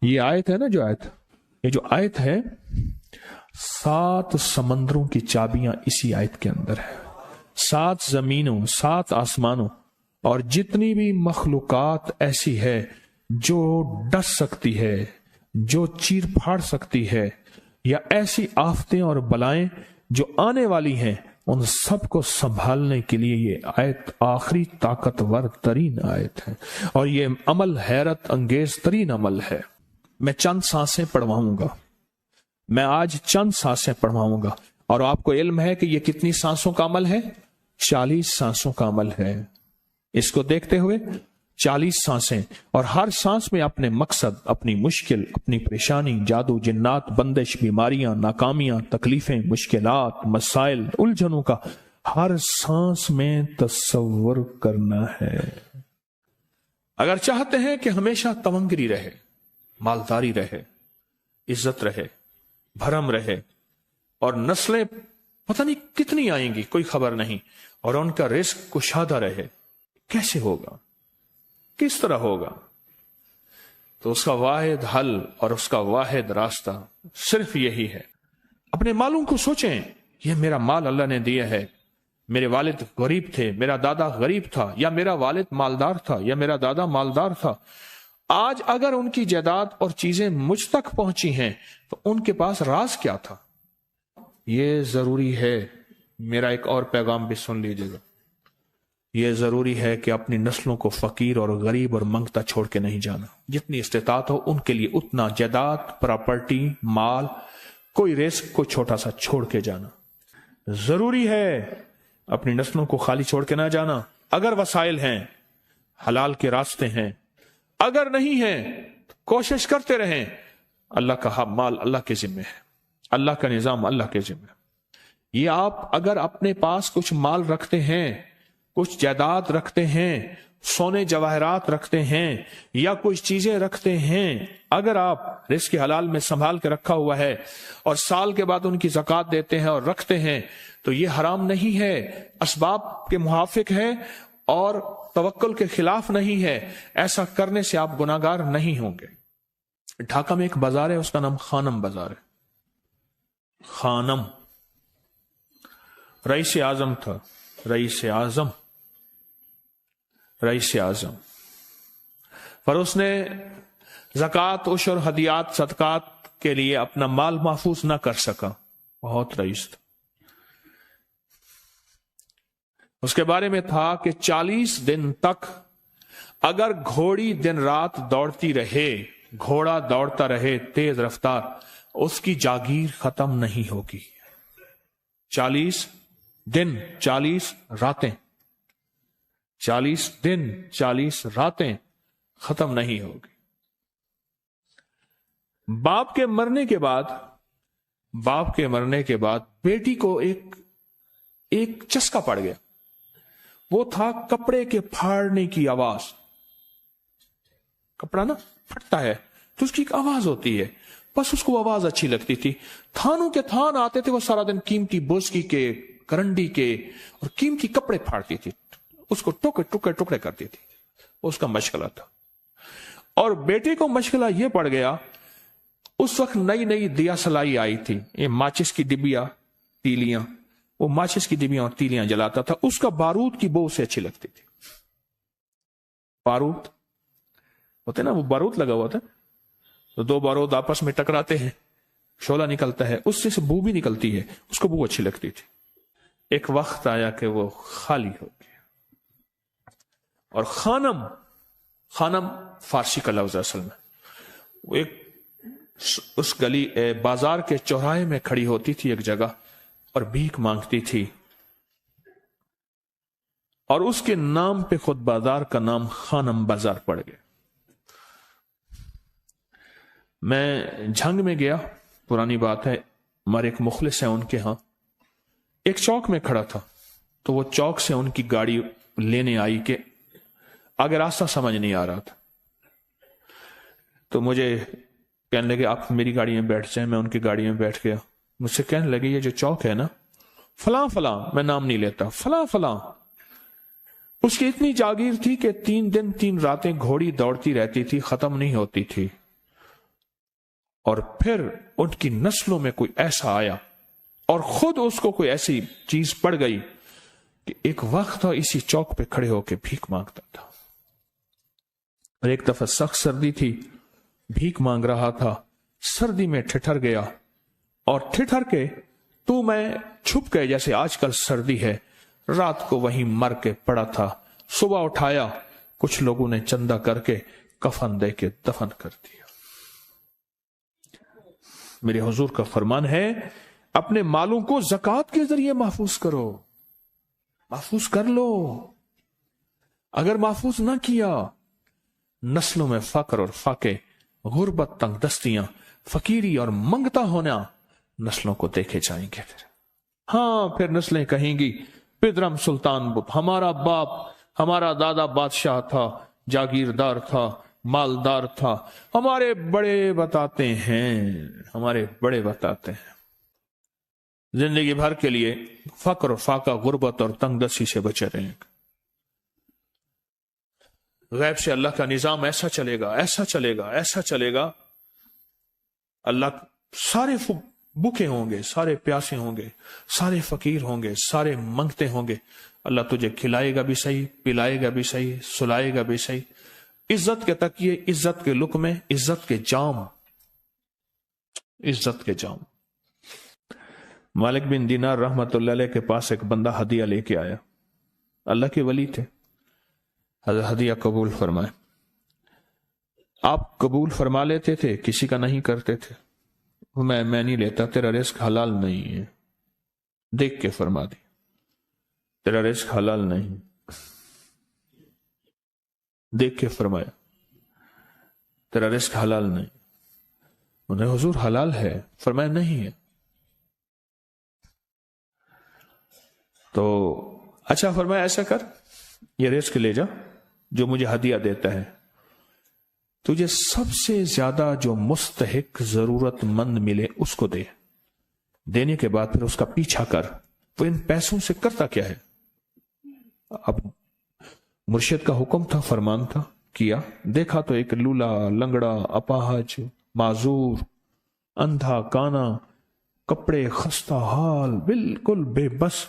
یہ آیت ہے نا، یہ جو آیت ہے 7 سمندروں کی چابیاں اسی آیت کے اندر ہے. 7 زمینوں، 7 آسمانوں اور جتنی بھی مخلوقات ایسی ہے جو ڈس سکتی ہے، جو چیر پھاڑ سکتی ہے، یا ایسی آفتیں اور بلائیں جو آنے والی ہیں، ان سب کو سنبھالنے کے لیے یہ آیت آخری طاقتور ترین آیت ہے. اور یہ عمل حیرت انگیز ترین عمل ہے. میں چند سانسیں پڑھواؤں گا، میں آج چند سانسیں پڑھواؤں گا، اور آپ کو علم ہے کہ یہ کتنی سانسوں کا عمل ہے؟ 40 سانسوں کا عمل ہے. اس کو دیکھتے ہوئے 40 سانسیں، اور ہر سانس میں اپنے مقصد، اپنی مشکل، اپنی پریشانی، جادو، جنات، بندش، بیماریاں، ناکامیاں، تکلیفیں، مشکلات، مسائل، الجھنوں کا ہر سانس میں تصور کرنا ہے. اگر چاہتے ہیں کہ ہمیشہ تمنگری رہے، مالداری رہے، عزت رہے، بھرم رہے، اور نسلیں پتہ نہیں کتنی آئیں گی کوئی خبر نہیں، اور ان کا رزق کشادہ رہے، کیسے ہوگا؟ کس طرح ہوگا؟ تو اس کا واحد حل اور اس کا واحد راستہ صرف یہی ہے. اپنے مالوں کو سوچیں، یہ میرا مال اللہ نے دیا ہے. میرے والد غریب تھے، میرا دادا غریب تھا، یا میرا والد مالدار تھا، یا میرا دادا مالدار تھا. آج اگر ان کی جائیداد اور چیزیں مجھ تک پہنچی ہیں تو ان کے پاس راز کیا تھا؟ یہ ضروری ہے. میرا ایک اور پیغام بھی سن لیجیے گا. یہ ضروری ہے کہ اپنی نسلوں کو فقیر اور غریب اور منگتا چھوڑ کے نہیں جانا. جتنی استطاعت ہو ان کے لیے اتنا جائیداد، پراپرٹی، مال، کوئی رزق کو چھوٹا سا چھوڑ کے جانا ضروری ہے. اپنی نسلوں کو خالی چھوڑ کے نہ جانا. اگر وسائل ہیں، حلال کے راستے ہیں، اگر نہیں ہیں کوشش کرتے رہیں. اللہ کا مال اللہ کے ذمہ ہے، اللہ کا نظام اللہ کے ذمہ ہے. یہ آپ اگر اپنے پاس کچھ مال رکھتے ہیں، کچھ جائیداد رکھتے ہیں، سونے جواہرات رکھتے ہیں، یا کچھ چیزیں رکھتے ہیں، اگر آپ رزق حلال میں سنبھال کے رکھا ہوا ہے اور سال کے بعد ان کی زکوٰۃ دیتے ہیں اور رکھتے ہیں، تو یہ حرام نہیں ہے، اسباب کے موافق ہے اور توکل کے خلاف نہیں ہے. ایسا کرنے سے آپ گناہگار نہیں ہوں گے. ڈھاکہ میں ایک بازار ہے، اس کا نام خانم بازار ہے. خانم رئیس اعظم تھا، رئیس اعظم. پر اس نے زکوٰۃ، عشر، ہدیات، صدقات کے لیے اپنا مال محفوظ نہ کر سکا. بہت رئیس تھا. اس کے بارے میں تھا کہ 40 دن تک اگر گھوڑی دن رات دوڑتی رہے، گھوڑا دوڑتا رہے تیز رفتار، اس کی جاگیر ختم نہیں ہوگی. 40 دن 40 راتیں، 40 دن 40 راتیں ختم نہیں ہوگی. باپ کے مرنے کے بعد بیٹی کو ایک چسکا پڑ گیا. وہ تھا کپڑے کے پھاڑنے کی آواز. کپڑا نا پھٹتا ہے تو اس کی ایک آواز ہوتی ہے، بس اس کو آواز اچھی لگتی تھی. تھانوں کے تھان آتے تھے، وہ سارا دن قیمتی بوسکی کے، کرنڈی کے اور قیمتی کپڑے پھاڑتی تھی، اس کو ٹکڑے کرتی تھی. اس کا مشغلہ تھا. اور بیٹے کو مشغلہ یہ پڑ گیا، اس وقت نئی دیا سلائی آئی تھی، یہ ماچس کی ڈبیاں، تیلیاں، وہ ماچس کی ڈبیاں اور تیلیاں جلاتا تھا. اس کا بارود کی بو اسے اچھی لگتی تھی. بارود ہوتے نا، وہ بارود لگا ہوا تھا، تو 2 بارود آپس میں ٹکراتے ہیں، شعلہ نکلتا ہے، اس سے بو بھی نکلتی ہے، اس کو بو اچھی لگتی تھی. ایک وقت آیا کہ وہ خالی ہو گیا. اور خانم فارسی کا لفظ اصل میں، وہ ایک اس گلی بازار کے چوراہے میں کھڑی ہوتی تھی ایک جگہ اور بھیک مانگتی تھی، اور اس کے نام پہ خود بازار کا نام خانم بازار پڑ گیا. میں جھنگ میں گیا، پرانی بات ہے، ہمارے ایک مخلص ہیں ان کے ہاں، ایک چوک میں کھڑا تھا، تو وہ چوک سے ان کی گاڑی لینے آئی کہ آگے راستہ سمجھ نہیں آ رہا تھا. تو مجھے کہنے لگے آپ میری گاڑی میں بیٹھ جائیں. میں ان کی گاڑی میں بیٹھ گیا. مجھ سے کہنے لگے یہ جو چوک ہے نا، فلاں فلاں، میں نام نہیں لیتا، فلاں فلاں، اس کی اتنی جاگیر تھی کہ 3 دن 3 راتیں گھوڑی دوڑتی رہتی تھی، ختم نہیں ہوتی تھی. اور پھر ان کی نسلوں میں کوئی ایسا آیا اور خود اس کو کوئی ایسی چیز پڑ گئی کہ ایک وقت تھا اسی چوک پہ کھڑے ہو کے بھیک مانگتا تھا. اور ایک دفعہ سخت سردی تھی، بھیک مانگ رہا تھا، سردی میں ٹھٹر گیا اور ٹھٹر کے تو میں چھپ گئے جیسے آج کل سردی ہے. رات کو وہیں مر کے پڑا تھا. صبح اٹھایا، کچھ لوگوں نے چندہ کر کے کفن دے کے دفن کر دیا. میرے حضور کا فرمان ہے اپنے مالوں کو زکوٰۃ کے ذریعے محفوظ کرو، محفوظ کر لو. اگر محفوظ نہ کیا، نسلوں میں فقر اور فاقے، غربت، تنگ دستیاں، فقیری اور منگتا ہونا نسلوں کو دیکھے جائیں گے. پھر نسلیں کہیں گی پدرم سلطان بت، ہمارا باپ، ہمارا دادا بادشاہ تھا، جاگیردار تھا، مالدار تھا. ہمارے بڑے بتاتے ہیں زندگی بھر کے لیے فقر، فاقہ، غربت اور تنگ دستی سے بچے رہیں. غیب سے اللہ کا نظام ایسا چلے گا، ایسا چلے گا، ایسا چلے گا. اللہ سارے بھوکے ہوں گے، سارے پیاسے ہوں گے، سارے فقیر ہوں گے، سارے منگتے ہوں گے. اللہ تجھے کھلائے گا بھی صحیح، پلائے گا بھی صحیح، سلائے گا بھی صحیح. عزت کے تکیے، عزت کے لقمے، عزت کے جام، عزت کے جام. مالک بن دینار رحمت اللہ علیہ کے پاس ایک بندہ ہدیہ لے کے آیا. اللہ کے ولی تھے. حضرت ہدیہ قبول فرمائے. آپ قبول فرما لیتے تھے، کسی کا نہیں کرتے تھے. میں نہیں لیتا، تیرا رزق حلال نہیں ہے. دیکھ کے فرما دی تیرا رزق حلال نہیں. دیکھ کے فرمایا تیرا رزق حلال نہیں. انہیں حضور حلال ہے، فرمایا نہیں ہے. تو اچھا فرمایا ایسا کر، یہ رزق لے جا جو مجھے ہدیہ دیتا ہے. تجھے سب سے زیادہ جو مستحق، ضرورت مند ملے اس کو دے. دینے کے بعد پھر اس کا پیچھا کر. وہ ان پیسوں سے کرتا کیا ہے؟ اب مرشد کا حکم تھا، فرمان تھا، کیا. دیکھا تو ایک لولا، لنگڑا، اپاہج، معذور، اندھا، کانا، کپڑے خستہ حال، بالکل بے بس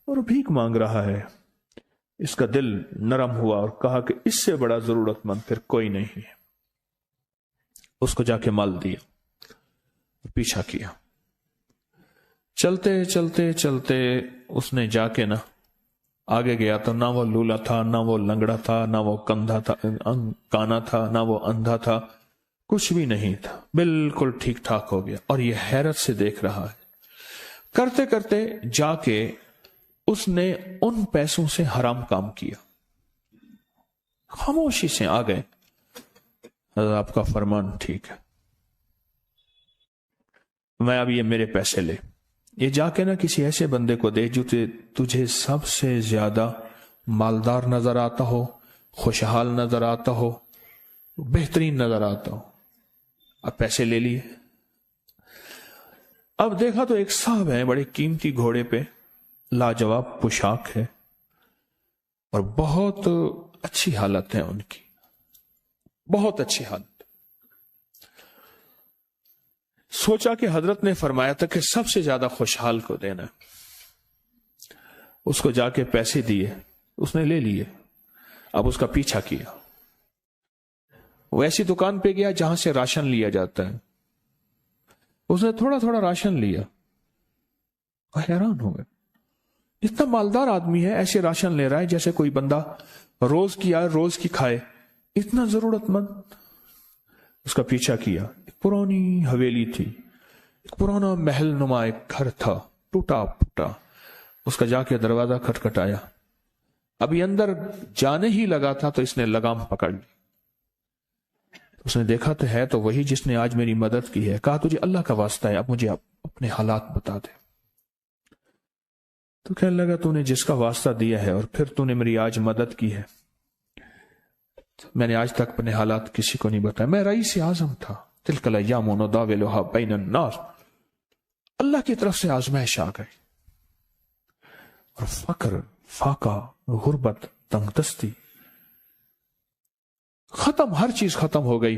اور بھیک مانگ رہا ہے. اس کا دل نرم ہوا اور کہا کہ اس سے بڑا ضرورت مند پھر کوئی نہیں ہے. اس کو جا کے مال دیا، پیچھا کیا. چلتے چلتے چلتے اس نے جا کے نا آگے گیا تو نہ وہ لولا تھا، نہ وہ لنگڑا تھا، نہ وہ کندھا تھا، کانا تھا، نہ وہ اندھا تھا، کچھ بھی نہیں تھا. بالکل ٹھیک ٹھاک ہو گیا اور یہ حیرت سے دیکھ رہا ہے. کرتے کرتے جا کے اس نے ان پیسوں سے حرام کام کیا. خاموشی سے آ گئے، آپ کا فرمان ٹھیک ہے، میں اب یہ میرے پیسے لے. یہ جا کے نا کسی ایسے بندے کو دے جو تجھے سب سے زیادہ مالدار نظر آتا ہو، خوشحال نظر آتا ہو، بہترین نظر آتا ہو. اب پیسے لے لیے. اب دیکھا تو ایک صاحب ہے، بڑے قیمتی گھوڑے پہ، لاجواب پوشاک ہے اور بہت اچھی حالت ہے ان کی، بہت اچھی حالت. سوچا کہ حضرت نے فرمایا تھا کہ سب سے زیادہ خوشحال کو دینا. اس کو جا کے پیسے دیے، اس نے لے لیے. اب اس کا پیچھا کیا. وہ ایسی دکان پہ گیا جہاں سے راشن لیا جاتا ہے. اس نے تھوڑا تھوڑا راشن لیا. وہ حیران ہو گئے، اتنا مالدار آدمی ہے، ایسے راشن لے رہا ہے جیسے کوئی بندہ روز کی آئے روز کی کھائے، اتنا ضرورت مند. اس کا پیچھا کیا. ایک پرانی حویلی تھی، ایک پرانا محل نما ایک گھر تھا، ٹوٹا پھوٹا. اس کا جا کے دروازہ کھٹکھٹایا. ابھی اندر جانے ہی لگا تھا تو اس نے لگام پکڑ لی. اس نے دیکھا تو ہے تو وہی جس نے آج میری مدد کی ہے. کہا تجھے اللہ کا واسطہ ہے، اب مجھے اپنے حالات بتا دے. تو کہنے لگا تو نے جس کا واسطہ دیا ہے اور پھر تو نے میری آج مدد کی ہے، میں نے آج تک اپنے حالات کسی کو نہیں بتایا. میں رئیس اعظم تھا. تلک الایام نداولها بین الناس. اللہ کی طرف سے آزمائش آ گئی اور فقر، فاقہ، غربت، تنگ دستی ختم، ہر چیز ختم ہو گئی.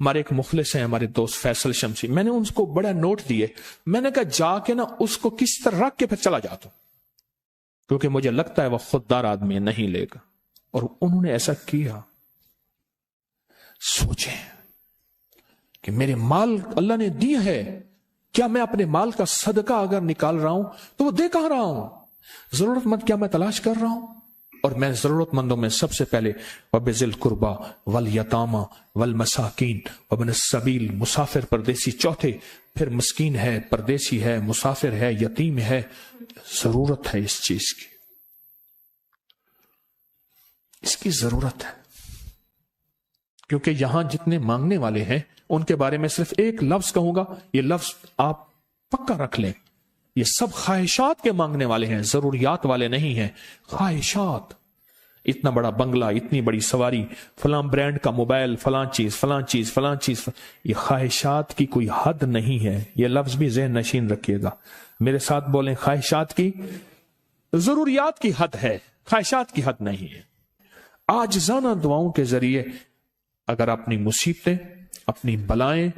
ہمارے ایک مخلص ہیں ہمارے دوست فیصل شمسی، میں نے ان کو بڑا نوٹ دیے، میں نے کہا جا کے نا اس کو کس طرح رکھ کے پھر چلا جاتا ہوں، کیونکہ مجھے لگتا ہے وہ خوددار آدمی ہے، نہیں لے گا۔ اور انہوں نے ایسا کیا۔ سوچیں کہ میرے مال اللہ نے دیا ہے، کیا میں اپنے مال کا صدقہ اگر نکال رہا ہوں تو وہ دے کہاں رہا ہوں؟ ضرورت مند کیا میں تلاش کر رہا ہوں؟ اور میں ضرورت مندوں میں سب سے پہلے وَبِذِي الْقُرْبَى وَالْيَتَامَى وَالْمَسَاكِينِ وَابْنِ السَّبِيلِ، مسافر پردیسی چوتھے، پھر مسکین ہے، پردیسی ہے، مسافر ہے، یتیم ہے۔ ضرورت ہے اس چیز کی، اس کی ضرورت ہے، کیونکہ یہاں جتنے مانگنے والے ہیں ان کے بارے میں صرف ایک لفظ کہوں گا، یہ لفظ آپ پکا رکھ لیں، یہ سب خواہشات کے مانگنے والے ہیں، ضروریات والے نہیں ہیں، خواہشات۔ اتنا بڑا بنگلہ، اتنی بڑی سواری، فلاں برانڈ کا موبائل، فلاں چیز فلاں چیز فلاں چیز، یہ خواہشات کی کوئی حد نہیں ہے۔ یہ لفظ بھی ذہن نشین رکھیے گا، میرے ساتھ بولیں، خواہشات کی، ضروریات کی حد ہے، خواہشات کی حد نہیں ہے۔ عاجزانہ دعاؤں کے ذریعے اگر اپنی مصیبتیں، اپنی بلائیں،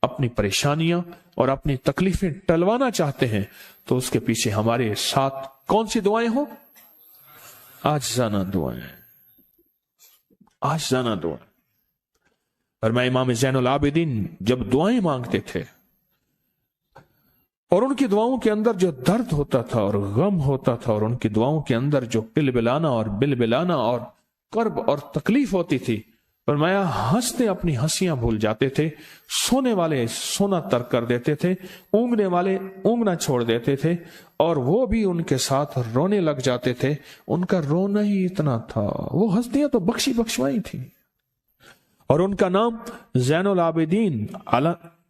اپنی پریشانیاں اور اپنی تکلیفیں ٹلوانا چاہتے ہیں تو اس کے پیچھے ہمارے ساتھ کون سی دعائیں ہوں؟ عاجزانہ دعائیں، عاجزانہ دعائیں۔ اور میں امام زین العابدین جب دعائیں مانگتے تھے اور ان کی دعاؤں کے اندر جو درد ہوتا تھا اور غم ہوتا تھا، اور ان کی دعاؤں کے اندر جو پلبلانا اور بلبلانا اور کرب اور تکلیف ہوتی تھی، فرمایا ہنستے اپنی ہنسیاں بھول جاتے تھے، سونے والے سونا ترک کر دیتے تھے، اونگنے والے اونگنا چھوڑ دیتے تھے، اور وہ بھی ان کے ساتھ رونے لگ جاتے تھے۔ ان کا رونا ہی اتنا تھا، وہ ہنسیاں تو بخشی بخشوائی تھی۔ اور ان کا نام زین العابدین،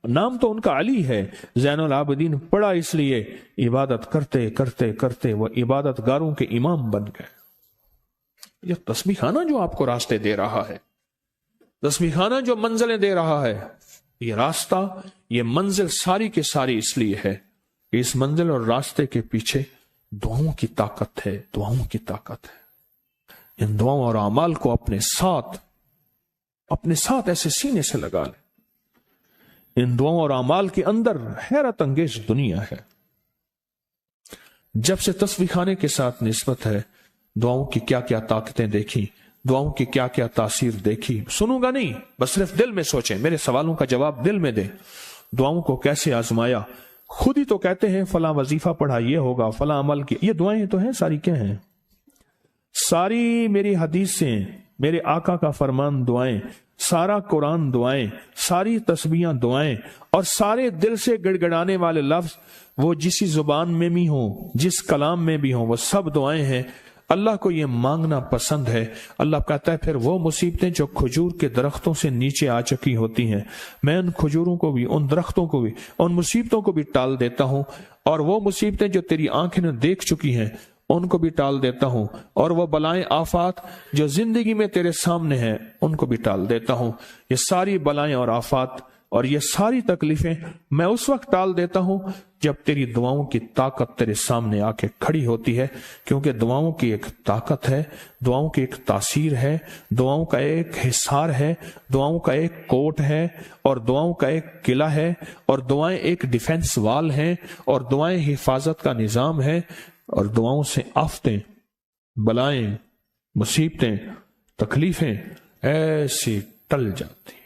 نام تو ان کا علی ہے، زین العابدین پڑا اس لیے عبادت کرتے کرتے کرتے وہ عبادت گاروں کے امام بن گئے۔ یہ تسبیح خانہ جو آپ کو راستے دے رہا ہے، تسبیح خانہ جو منزلیں دے رہا ہے، یہ راستہ، یہ منزل ساری کے ساری اس لیے ہے کہ اس منزل اور راستے کے پیچھے دعاؤں کی طاقت ہے، دعاؤں کی طاقت ہے۔ ان دعاؤں اور اعمال کو اپنے ساتھ ایسے سینے سے لگا لیں۔ ان دعاؤں اور اعمال کے اندر حیرت انگیز دنیا ہے۔ جب سے تسبیح خانے کے ساتھ نسبت ہے، دعاؤں کی کیا کیا طاقتیں دیکھی، دعاؤں کی کیا کیا تاثیر دیکھی۔ سنوں گا نہیں، بس صرف دل میں سوچیں، میرے سوالوں کا جواب دل میں دیں۔ دعاؤں کو کیسے آزمایا، خود ہی تو کہتے ہیں فلاں وظیفہ پڑھا یہ ہوگا، فلاں عمل کی، یہ دعائیں تو ہیں ساری، کیا ہیں؟ ساری میری حدیثیں، میرے آقا کا فرمان دعائیں، سارا قرآن دعائیں، ساری تسبیحاں دعائیں، اور سارے دل سے گڑ گڑانے والے لفظ وہ جس زبان میں بھی ہوں، جس کلام میں بھی ہوں، وہ سب دعائیں ہیں۔ اللہ کو یہ مانگنا پسند ہے۔ اللہ کہتا ہے پھر وہ مصیبتیں جو کھجور کے درختوں سے نیچے آ چکی ہوتی ہیں، میں ان کھجوروں کو بھی، ان درختوں کو بھی، ان مصیبتوں کو بھی ٹال دیتا ہوں، اور وہ مصیبتیں جو تیری آنکھیں نے دیکھ چکی ہیں ان کو بھی ٹال دیتا ہوں، اور وہ بلائیں آفات جو زندگی میں تیرے سامنے ہیں ان کو بھی ٹال دیتا ہوں۔ یہ ساری بلائیں اور آفات اور یہ ساری تکلیفیں میں اس وقت ٹال دیتا ہوں جب تیری دعاؤں کی طاقت تیرے سامنے آ کے کھڑی ہوتی ہے، کیونکہ دعاؤں کی ایک طاقت ہے، دعاؤں کی ایک تاثیر ہے، دعاؤں کا ایک حصار ہے، دعاؤں کا ایک کوٹ ہے، اور دعاؤں کا ایک قلعہ ہے، اور دعائیں ایک ڈیفنس وال ہیں، اور دعائیں حفاظت کا نظام ہے، اور دعاؤں سے آفتیں، بلائیں، مصیبتیں، تکلیفیں ایسی ٹل جاتی ہیں۔